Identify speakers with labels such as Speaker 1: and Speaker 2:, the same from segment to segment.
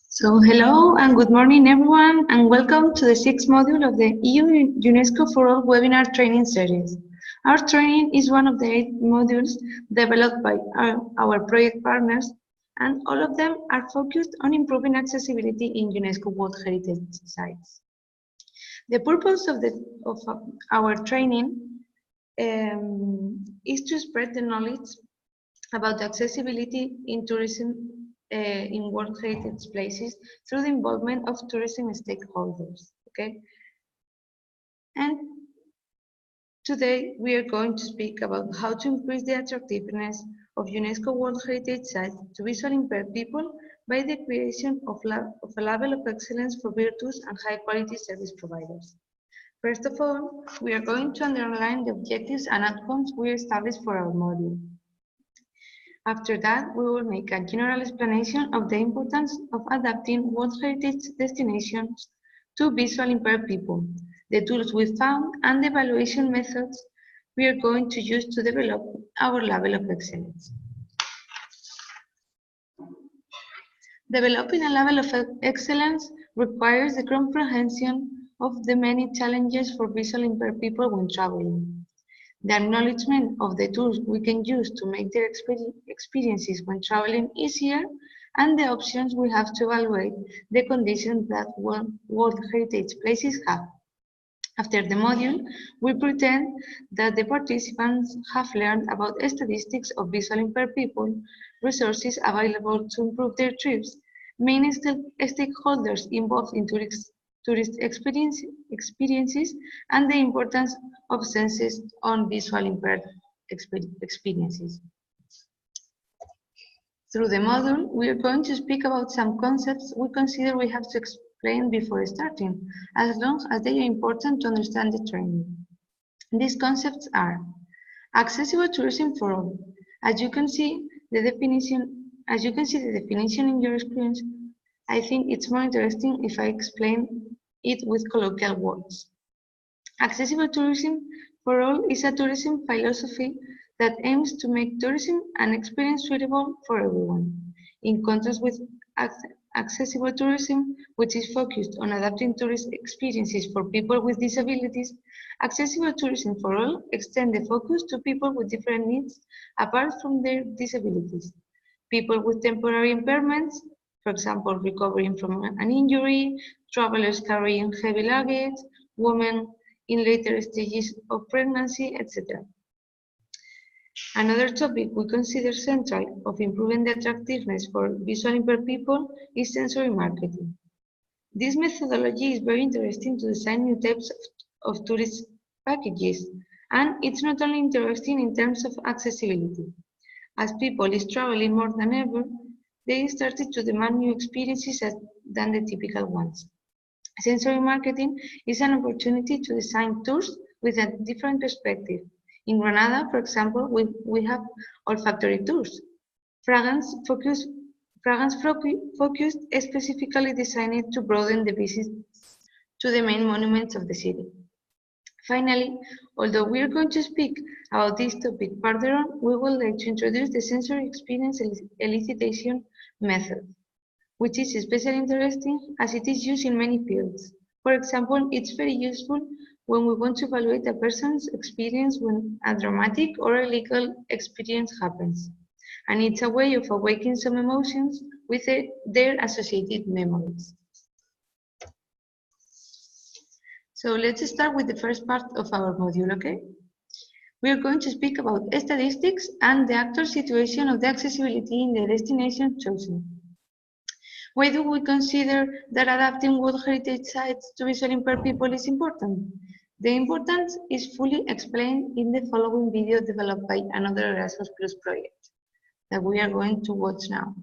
Speaker 1: So hello and good morning everyone, and welcome to the sixth module of the EU UNESCO for All webinar training series. Our training is one of the 8 modules developed by our project partners, and all of them are focused on improving accessibility in UNESCO World Heritage Sites. The purpose of our training is to spread the knowledge about accessibility in tourism in World Heritage places through the involvement of tourism stakeholders. Okay, and today we are going to speak about how to increase the attractiveness of UNESCO World Heritage Sites to visually impaired people by the creation of a level of excellence for virtuous and high-quality service providers. First of all, we are going to underline the objectives and outcomes we established for our module. After that, we will make a general explanation of the importance of adapting World Heritage destinations to visually impaired people, the tools we found, and the evaluation methods we are going to use to develop our level of excellence. Developing a level of excellence requires the comprehension of the many challenges for visually impaired people when traveling. The acknowledgement of the tools we can use to make their experiences when traveling easier, and the options we have to evaluate the conditions that World Heritage places have. After the module, we pretend that the participants have learned about statistics of visually impaired people, resources available to improve their trips, main stakeholders involved in tourist experiences, and the importance of senses on visually impaired experiences. Through the module, we are going to speak about some concepts we consider we have to explain before starting, as long as they are important to understand the training. These concepts are accessible tourism for all. As you can see the definition in your screens, I think it's more interesting if I explain it with colloquial words. Accessible tourism for all is a tourism philosophy that aims to make tourism an experience suitable for everyone. In contrast with accessible tourism, which is focused on adapting tourist experiences for people with disabilities, accessible tourism for all extends the focus to people with different needs apart from their disabilities. People with temporary impairments, for example, recovering from an injury, travelers carrying heavy luggage, women in later stages of pregnancy, etc. Another topic we consider central of improving the attractiveness for visually impaired people is sensory marketing. This methodology is very interesting to design new types of tourist packages, and it's not only interesting in terms of accessibility. As people is traveling more than ever, they started to demand new experiences than the typical ones. Sensory marketing is an opportunity to design tours with a different perspective. In Granada, for example, we have olfactory tours. Fragrance focused specifically designed to broaden the visits to the main monuments of the city. Finally, although we are going to speak about this topic further on, we would like to introduce the sensory experience elicitation method, which is especially interesting as it is used in many fields. For example, it's very useful when we want to evaluate a person's experience when a dramatic or illegal experience happens. And it's a way of awakening some emotions with their associated memories. So let's start with the first part of our module, okay? We are going to speak about statistics and the actual situation of the accessibility in the destination chosen. Why do we consider that adapting World Heritage Sites to visually impaired people is important? The importance is fully explained in the following video developed by another Erasmus Plus project that we are going to watch now.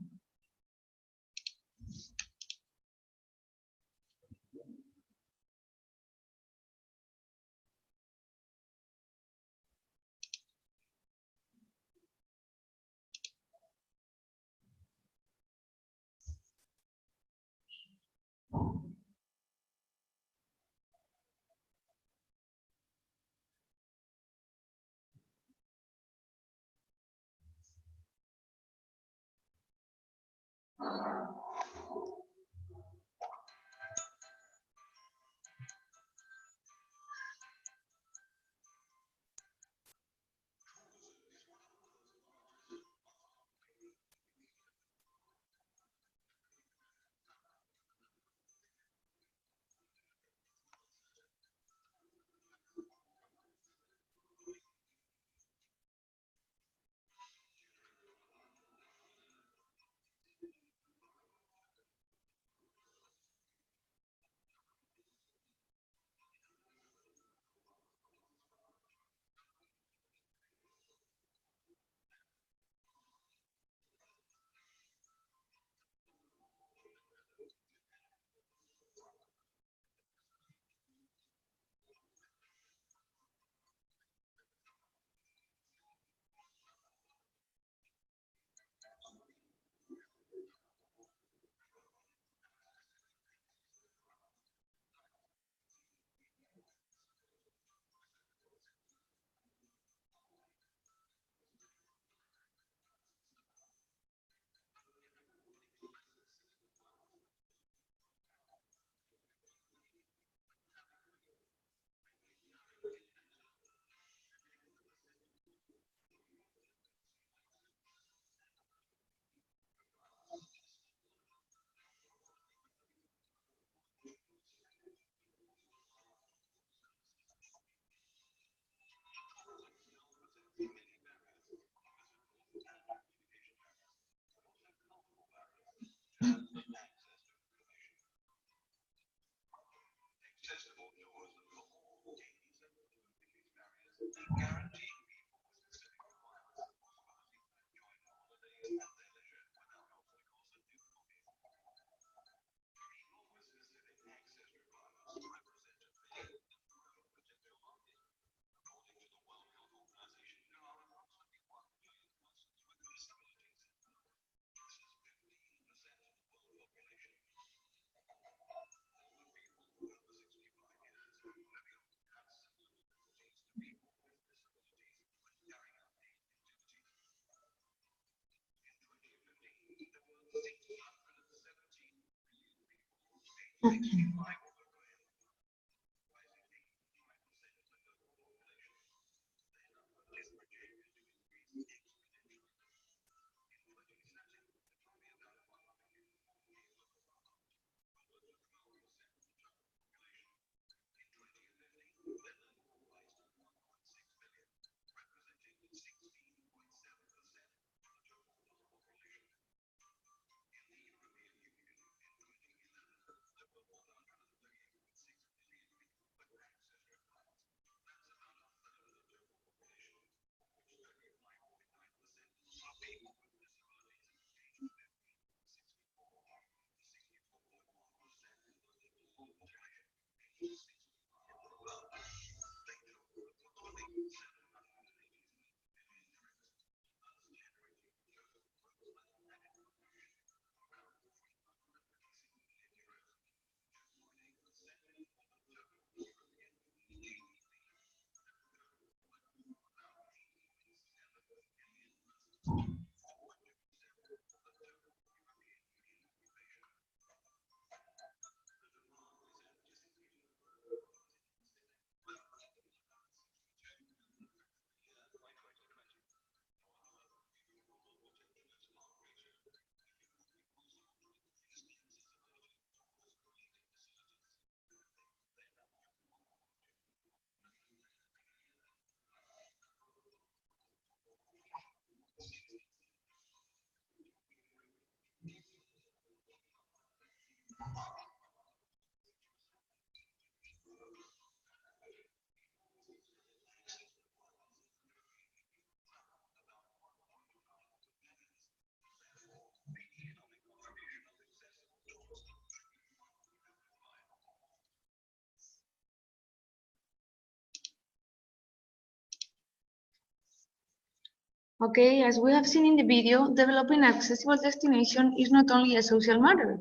Speaker 1: Okay, as we have seen in the video, developing accessible destination is not only a social matter,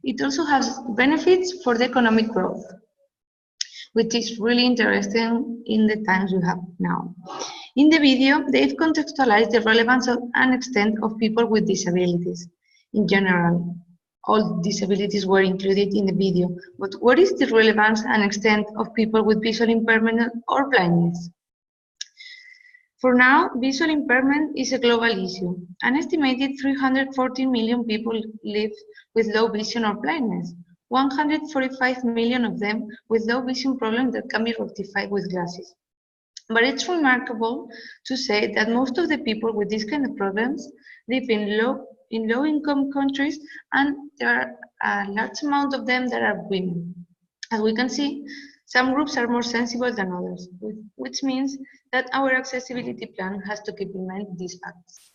Speaker 1: it also has benefits for the economic growth, which is really interesting in the times we have now. In the video, they've contextualized the relevance of and extent of people with disabilities. In general, all disabilities were included in the video, but what is the relevance and extent of people with visual impairment or blindness? For now, visual impairment is a global issue. An estimated 314 million people live with low vision or blindness, 145 million of them with low vision problems that can be rectified with glasses. But it's remarkable to say that most of the people with these kind of problems live in low-income countries, and there are a large amount of them that are women. As we can see, some groups are more sensible than others, which means that our accessibility plan has to keep in mind these facts.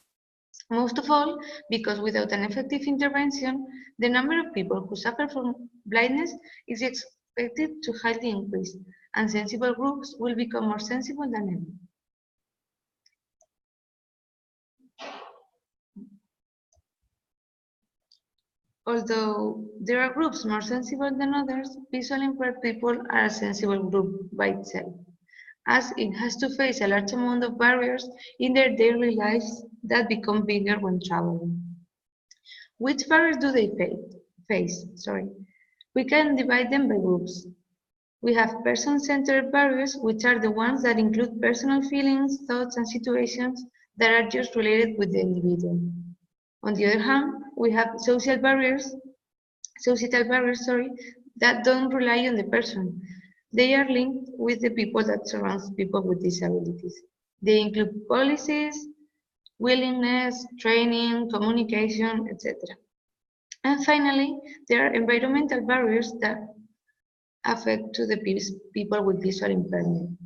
Speaker 1: Most of all, because without an effective intervention, the number of people who suffer from blindness is expected to highly increase, and sensible groups will become more sensible than ever. Although there are groups more sensible than others, visually impaired people are a sensible group by itself, as it has to face a large amount of barriers in their daily lives that become bigger when traveling. Which barriers do they face? We can divide them by groups. We have person-centered barriers, which are the ones that include personal feelings, thoughts, and situations that are just related with the individual. On the other hand, we have societal barriers, that don't rely on the person. They are linked with the people that surround people with disabilities. They include policies, willingness, training, communication, etc. And finally, there are environmental barriers that affect to the people with visual impairment.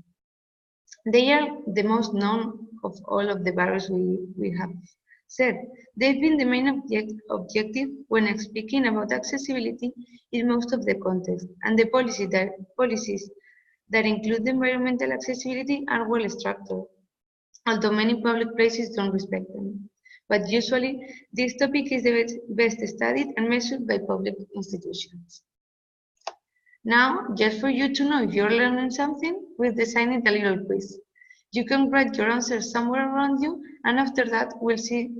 Speaker 1: They are the most known of all of the barriers we have said. They've been the main objective when speaking about accessibility in most of the context, and the policies that include the environmental accessibility are well structured, although many public places don't respect them. But usually, this topic is the best studied and measured by public institutions. Now, just for you to know if you're learning something, we've designed a little quiz. You can write your answers somewhere around you, and after that, we'll see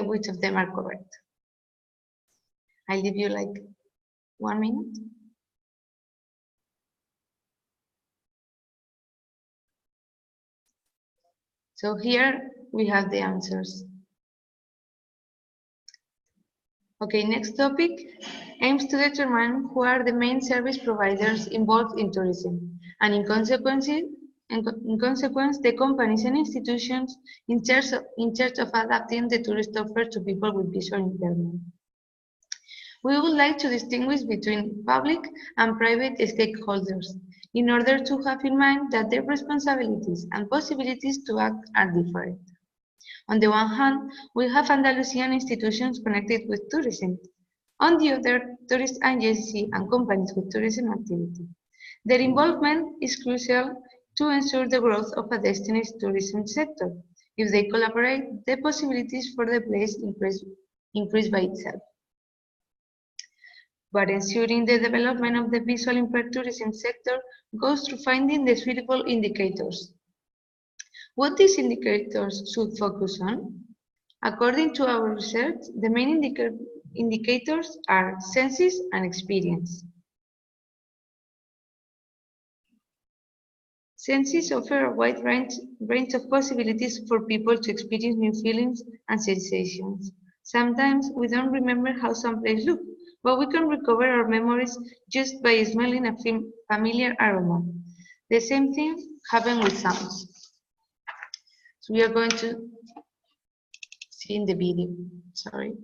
Speaker 1: which of them are correct. I'll give you like 1 minute. So here we have the answers. Okay, next topic aims to determine who are the main service providers involved in tourism, and in consequence, the companies and institutions in charge of adapting the tourist offer to people with visual impairment. We would like to distinguish between public and private stakeholders in order to have in mind that their responsibilities and possibilities to act are different. On the one hand, we have Andalusian institutions connected with tourism. On the other, tourist agencies and companies with tourism activity. Their involvement is crucial to ensure the growth of a destination's tourism sector. If they collaborate, the possibilities for the place increase by itself. But ensuring the development of the visual impaired tourism sector goes through finding the suitable indicators. What these indicators should focus on? According to our research, the main indicators are senses and experience. Senses offer a wide range of possibilities for people to experience new feelings and sensations. Sometimes we don't remember how some place looks, but we can recover our memories just by smelling a familiar aroma. The same thing happens with sounds. So we are going to see in the video. Sorry.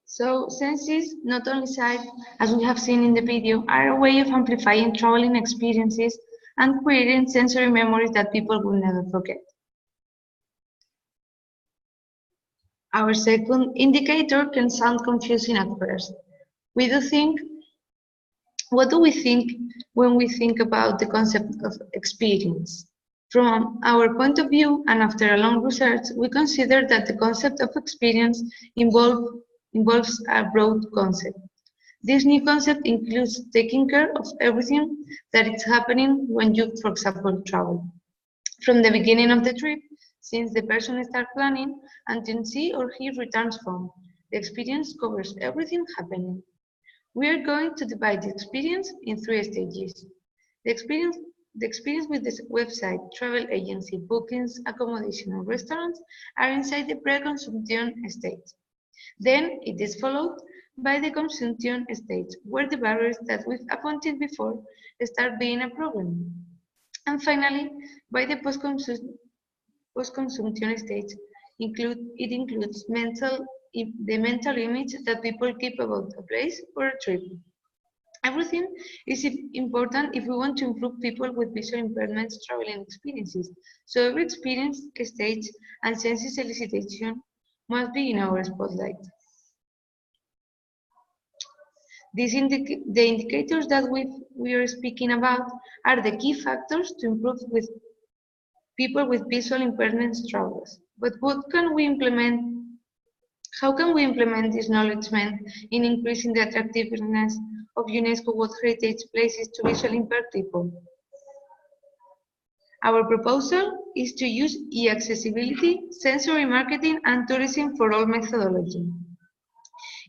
Speaker 1: So senses, not only sight, as we have seen in the video, are a way of amplifying traveling experiences and creating sensory memories that people will never forget. Our second indicator can sound confusing at first. What do we think when we think about the concept of experience? From our point of view, and after a long research, we consider that the concept of experience involves a broad concept. This new concept includes taking care of everything that is happening when you, for example, travel. From the beginning of the trip, since the person starts planning, until she or he returns home, the experience covers everything happening. We are going to divide the experience in 3 stages. The experience with the website, travel agency, bookings, accommodation, and restaurants are inside the pre-consumption stage. Then it is followed by the consumption stage, where the barriers that we've appointed before start being a problem. And finally, by the post-consumption stage, it includes the mental image that people keep about a place or a trip. Everything is important if we want to improve people with visual impairments traveling experiences. So every experience, stage, and senses elicitation must be in our spotlight. The indicators that we are speaking about are the key factors to improve with people with visual impairment struggles. But how can we implement this knowledge in increasing the attractiveness of UNESCO World Heritage Places to visually impaired people? Our proposal is to use e-accessibility, sensory marketing, and tourism for all methodology.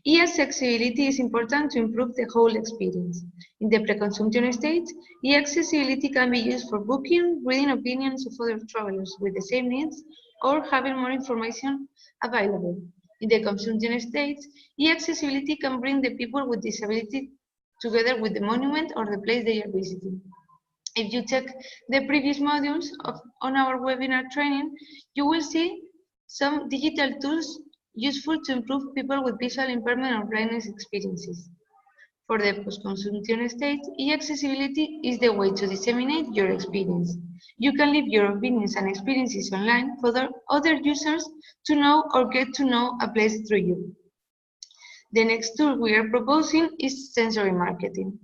Speaker 1: E-accessibility is important to improve the whole experience. In the pre-consumption stage, e-accessibility can be used for booking, reading opinions of other travelers with the same needs, or having more information available. In the consumption stage, e-accessibility can bring the people with disability together with the monument or the place they are visiting. If you check the previous modules on our webinar training, you will see some digital tools useful to improve people with visual impairment or blindness experiences. For the post-consumption stage, e-accessibility is the way to disseminate your experience. You can leave your opinions and experiences online for other users to know or get to know a place through you. The next tool we are proposing is sensory marketing.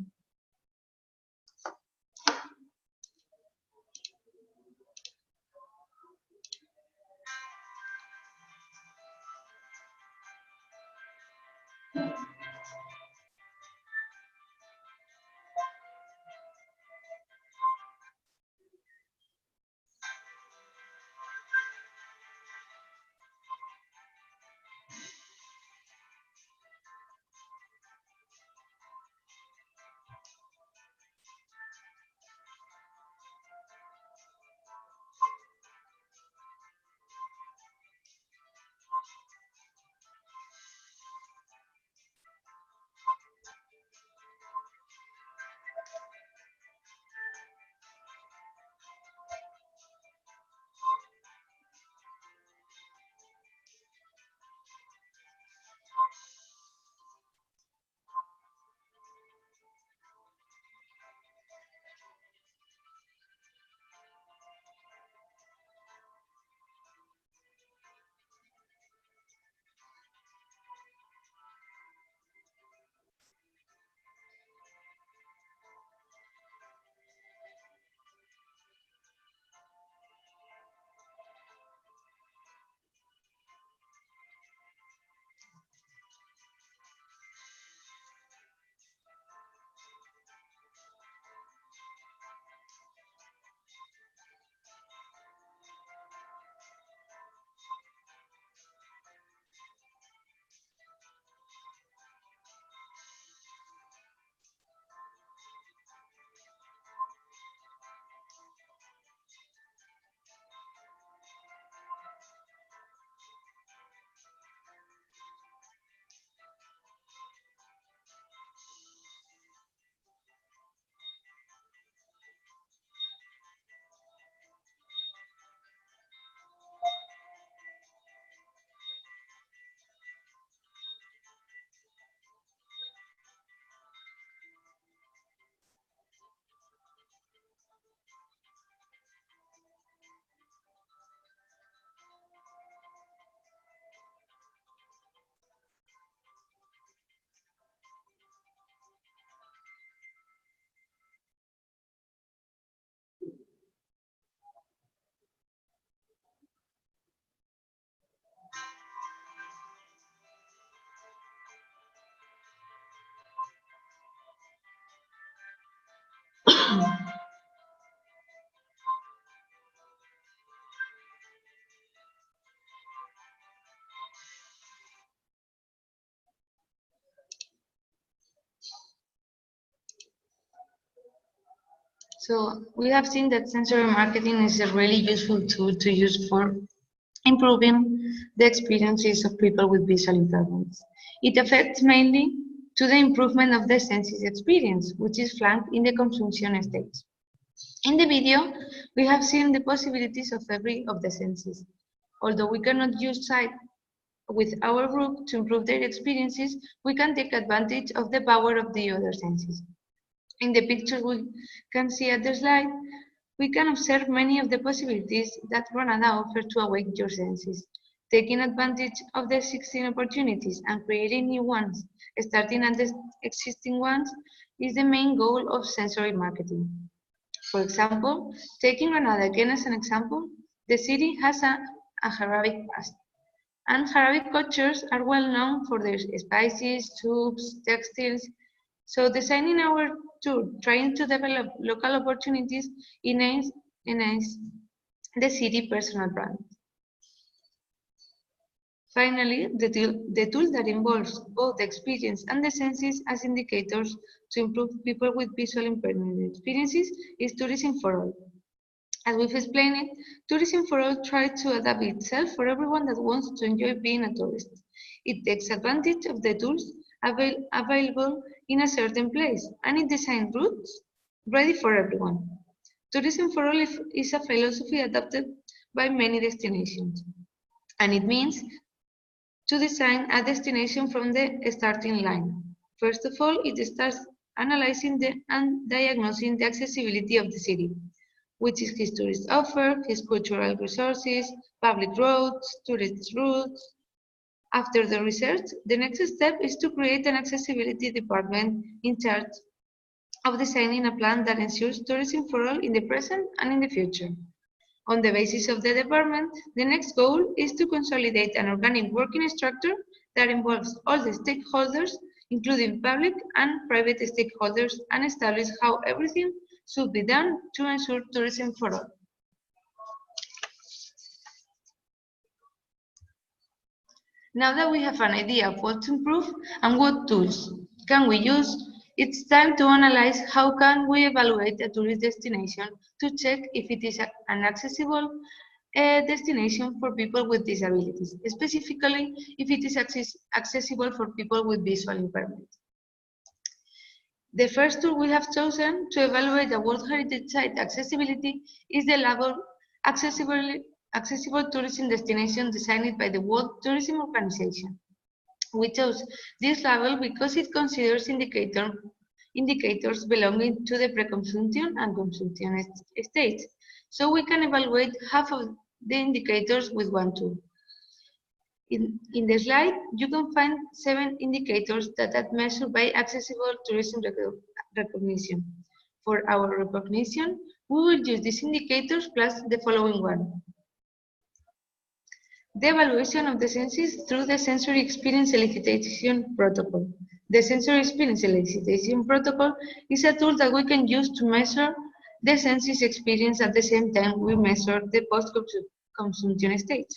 Speaker 1: So we have seen that sensory marketing is a really useful tool to use for improving the experiences of people with visual impairments. It affects mainly to the improvement of the senses experience, which is flanked in the consumption stage. In the video, we have seen the possibilities of every of the senses. Although we cannot use sight with our group to improve their experiences, we can take advantage of the power of the other senses. In the picture we can see at the slide, we can observe many of the possibilities that Granada offers to awake your senses. taking advantage of the existing opportunities and creating new ones, starting at the existing ones, is the main goal of sensory marketing. For example, taking Granada again as an example, the city has a Arabic past, and Arabic cultures are well known for their spices, soups, textiles. So designing our tour, trying to develop local opportunities, enhance the city personal brand. Finally, the tool that involves both the experience and the senses as indicators to improve people with visual impairment experiences is Tourism for All. As we've explained it, Tourism for All tries to adapt itself for everyone that wants to enjoy being a tourist. It takes advantage of the tools available in a certain place, and it designs routes ready for everyone. Tourism for All is a philosophy adopted by many destinations, and it means to design a destination from the starting line. First of all, it starts analyzing and diagnosing the accessibility of the city, which is his tourist offer, his cultural resources, public roads, tourist routes. After the research, the next step is to create an accessibility department in charge of designing a plan that ensures tourism for all in the present and in the future. On the basis of the department, the next goal is to consolidate an organic working structure that involves all the stakeholders, including public and private stakeholders, and establish how everything should be done to ensure tourism for all. Now that we have an idea of what to improve and what tools can we use, it's time to analyze how can we evaluate a tourist destination to check if it is an accessible destination for people with disabilities, specifically if it is accessible for people with visual impairment. The first tool we have chosen to evaluate the World Heritage Site accessibility is the label Accessible Tourism Destination designed by the World Tourism Organization. We chose this label because it considers indicators belonging to the pre-consumption and consumption states, so we can evaluate half of the indicators with one tool. In the slide, you can find 7 indicators that are measured by accessible tourism recognition. For our recognition, we will use these indicators plus the following one. The evaluation of the senses through the Sensory Experience Elicitation Protocol. The Sensory Experience Elicitation Protocol is a tool that we can use to measure the senses experience at the same time we measure the post-consumption stage.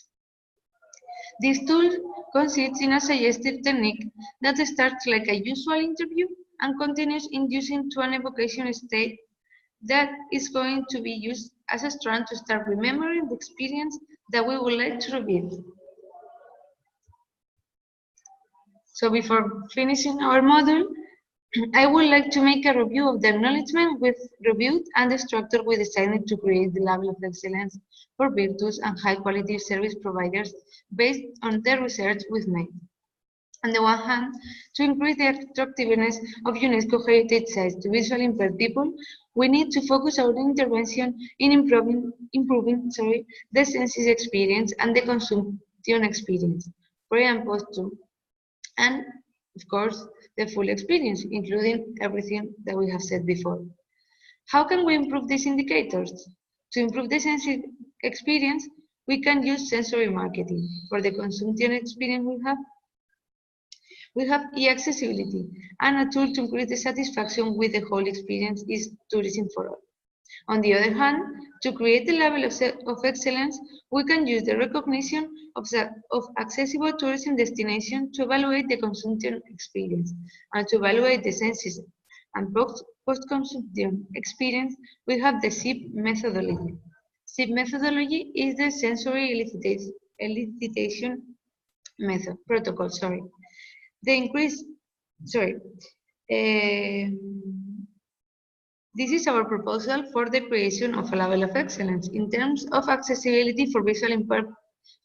Speaker 1: This tool consists in a suggestive technique that starts like a usual interview and continues inducing to an evocation state that is going to be used as a strand to start remembering the experience that we would like to reveal. So before finishing our module, I would like to make a review of the acknowledgement we've reviewed and the structure we designed to create the level of excellence for virtuous and high-quality service providers based on the research we've made. On the one hand, to increase the attractiveness of UNESCO heritage sites to visually impaired people, we need to focus our intervention in improving the senses experience and the consumption experience, pre and post tour, and of course, the full experience, including everything that we have said before. How can we improve these indicators? To improve the sensory experience, we can use sensory marketing. For the consumption experience we have e-accessibility, and a tool to increase the satisfaction with the whole experience is Tourism for All. On the other hand, to create the level of excellence, we can use the recognition of accessible tourism destination to evaluate the consumption experience, and to evaluate the senses and post-consumption experience, we have the SIP methodology. SIP methodology is the sensory elicitation method protocol. This is our proposal for the creation of a level of excellence in terms of accessibility for visually impaired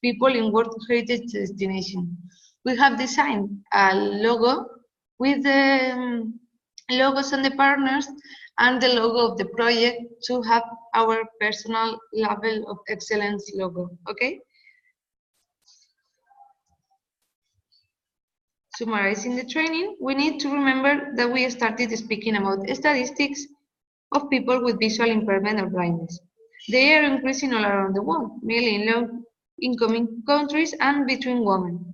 Speaker 1: people in World Heritage Destination. We have designed a logo with the logos on the partners and the logo of the project to have our personal level of excellence logo, okay? Summarizing the training, we need to remember that we started speaking about statistics of people with visual impairment or blindness. They are increasing all around the world, mainly in low-income countries and between women.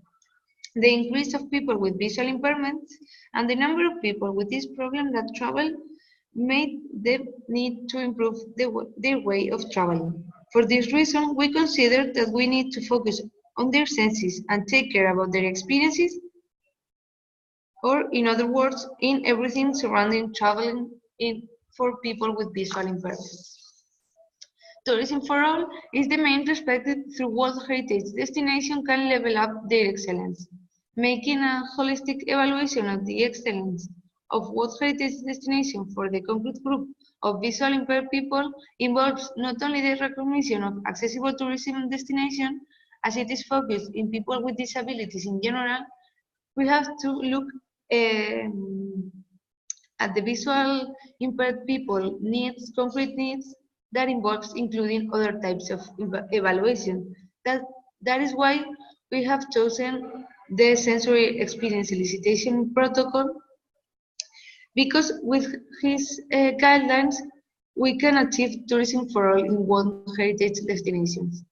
Speaker 1: The increase of people with visual impairments and the number of people with this problem that travel made them need to improve their way of traveling. For this reason, we consider that we need to focus on their senses and take care about their experiences, or in other words, in everything surrounding traveling for people with visual impairments. Tourism for All is the main perspective through World Heritage destination can level up their excellence. Making a holistic evaluation of the excellence of World Heritage destination for the concrete group of visual impaired people involves not only the recognition of accessible tourism destination, as it is focused in people with disabilities in general, we have to look um, at the visual impaired people needs, concrete needs that involves including other types of evaluation. That is why we have chosen the sensory experience elicitation protocol, because with his guidelines we can achieve tourism for all in World Heritage destinations.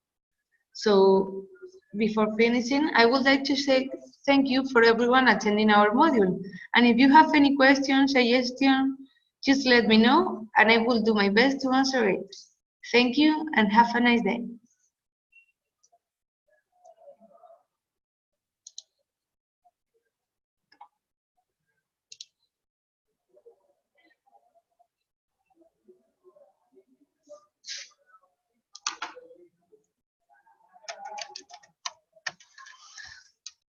Speaker 1: So before finishing, I would like to say thank you for everyone attending our module. And if you have any questions, suggestions, just let me know and I will do my best to answer it. Thank you and have a nice day.